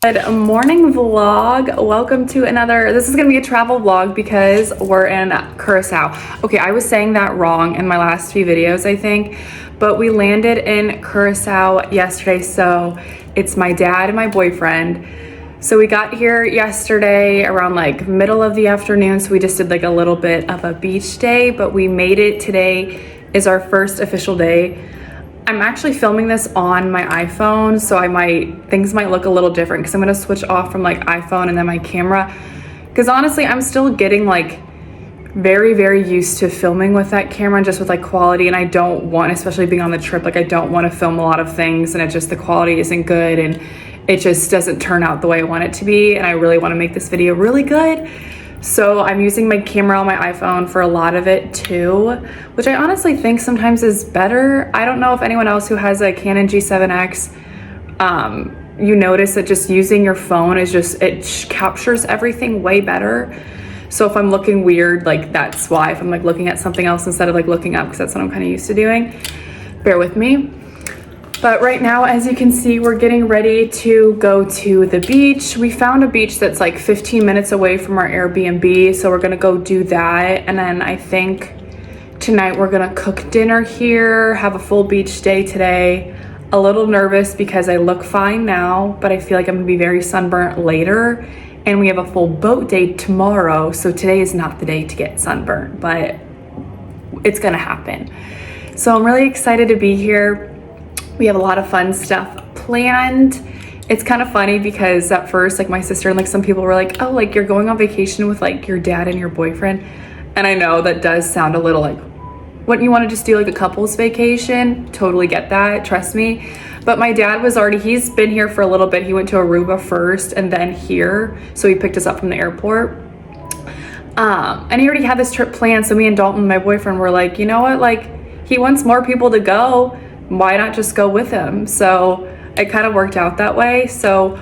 Good morning vlog. Welcome to this is gonna be a travel vlog because we're in Curacao. Okay, I was saying that wrong in my last few videos, I think, but we landed in Curacao yesterday. So it's my dad and my boyfriend. So we got here yesterday around like middle of the afternoon. So we just did like a little bit of a beach day, but we made it. Today is our first official day. I'm actually filming this on my iPhone, so things might look a little different because I'm gonna switch off from like iPhone and then my camera. Because honestly, I'm still getting like very, very used to filming with that camera and just with like quality. And I don't want, especially being on the trip, like I don't want to film a lot of things and the quality isn't good and it just doesn't turn out the way I want it to be. And I really want to make this video really good. So I'm using my camera on my iPhone for a lot of it too, which I honestly think sometimes is better. I don't know if anyone else who has a Canon G7X, you notice that just using your phone is it captures everything way better. So if I'm looking weird, like that's why. If I'm like looking at something else instead of like looking up, because that's what I'm kind of used to doing, bear with me. But right now, as you can see, we're getting ready to go to the beach. We found a beach that's like 15 minutes away from our Airbnb. So we're gonna go do that. And then I think tonight we're gonna cook dinner here, have a full beach day today. A little nervous because I look fine now, but I feel like I'm gonna be very sunburnt later. And we have a full boat day tomorrow. So today is not the day to get sunburnt, but it's gonna happen. So I'm really excited to be here. We have a lot of fun stuff planned. It's kind of funny because at first, like my sister and like some people were like, oh, like you're going on vacation with like your dad and your boyfriend. And I know that does sound a little like, wouldn't you want to just do like a couple's vacation? Totally get that, trust me. But my dad he's been here for a little bit. He went to Aruba first and then here. So he picked us up from the airport. And he already had this trip planned. So me and Dalton, my boyfriend, were like, you know what? Like he wants more people to go. Why not just go with him? So it kind of worked out that way. So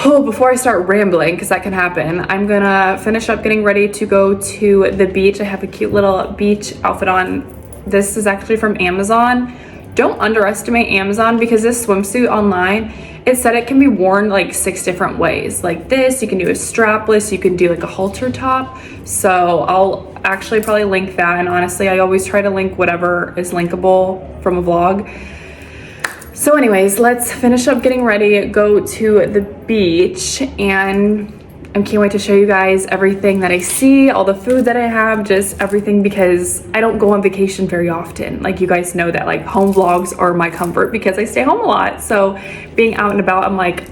before I start rambling, because that can happen, I'm gonna finish up getting ready to go to the beach. I have a cute little beach outfit on. This is actually from Amazon. Don't underestimate Amazon because this swimsuit online, it said it can be worn like 6 different ways. Like this, you can do a strapless, you can do like a halter top. So I'll actually probably link that. And honestly, I always try to link whatever is linkable from a vlog. So anyways, let's finish up getting ready, go to the beach, and I can't wait to show you guys everything that I see, all the food that I have, just everything, because I don't go on vacation very often. Like you guys know that like home vlogs are my comfort because I stay home a lot. So being out and about, I'm like,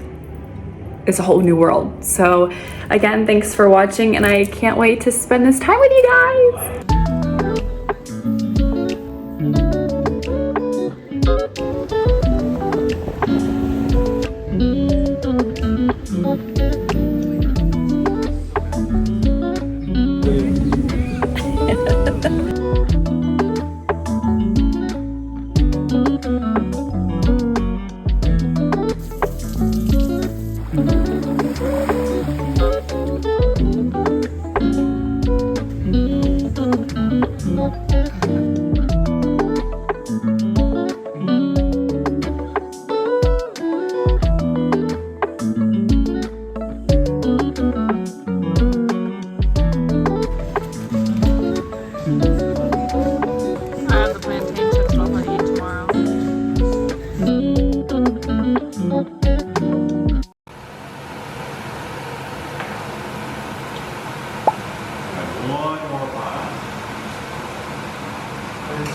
it's a whole new world. So again, thanks for watching and I can't wait to spend this time with you guys.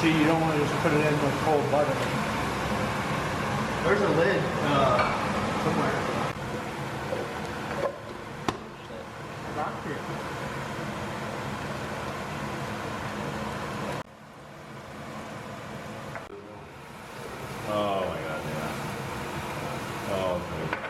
See, you don't want to just put it in with cold butter. There's a lid somewhere. Not here. Oh my god, yeah. Oh, okay.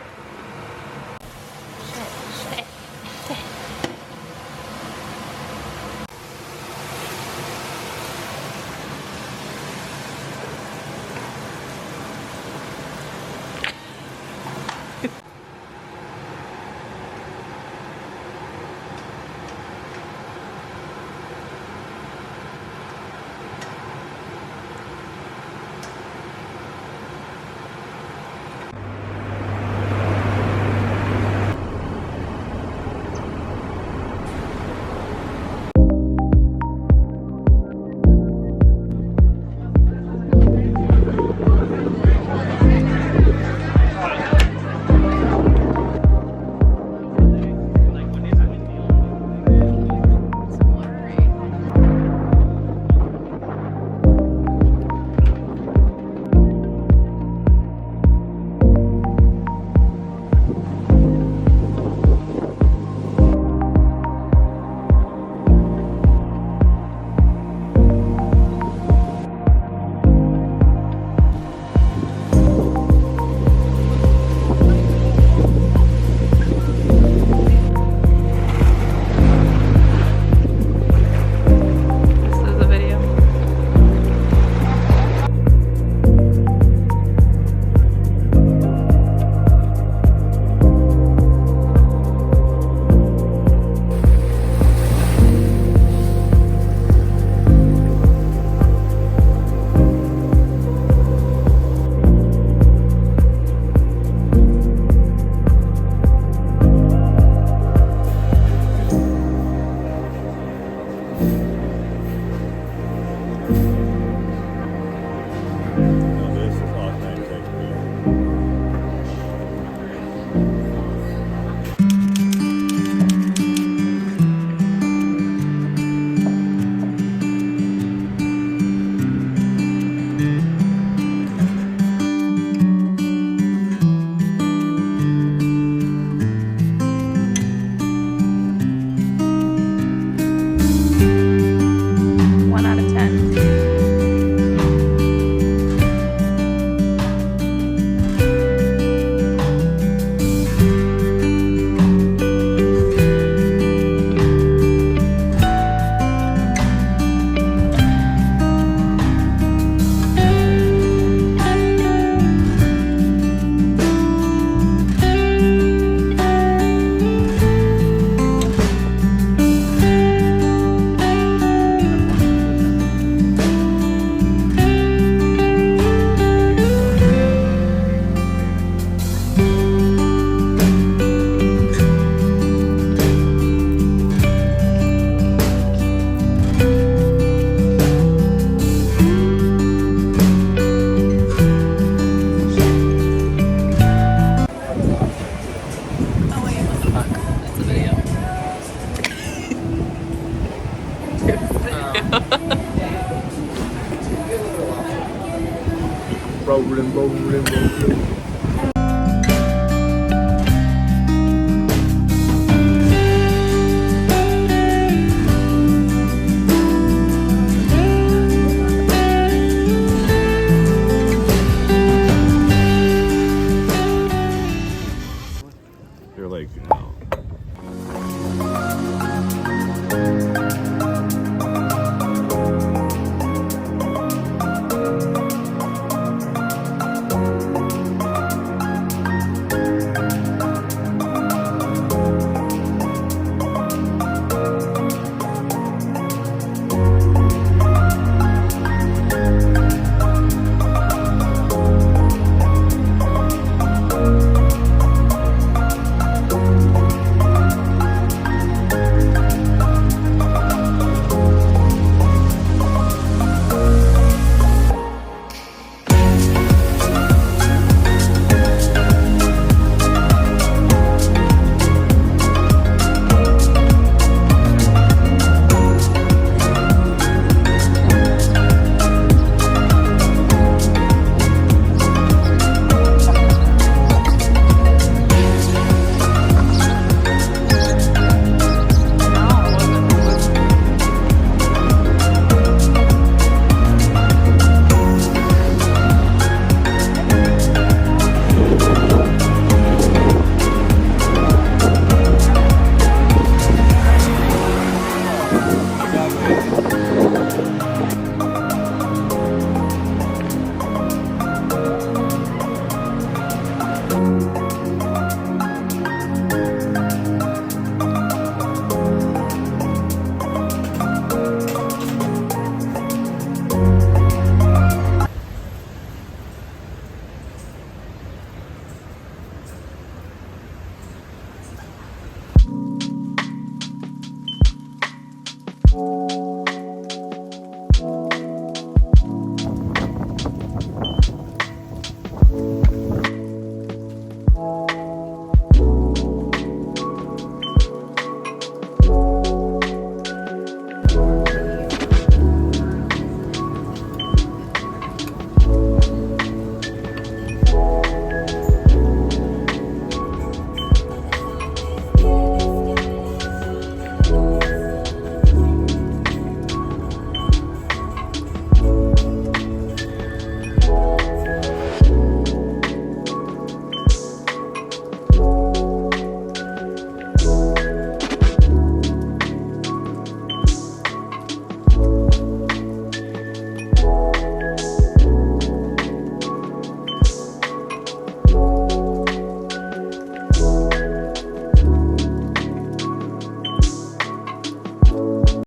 rolling, rolling, rolling.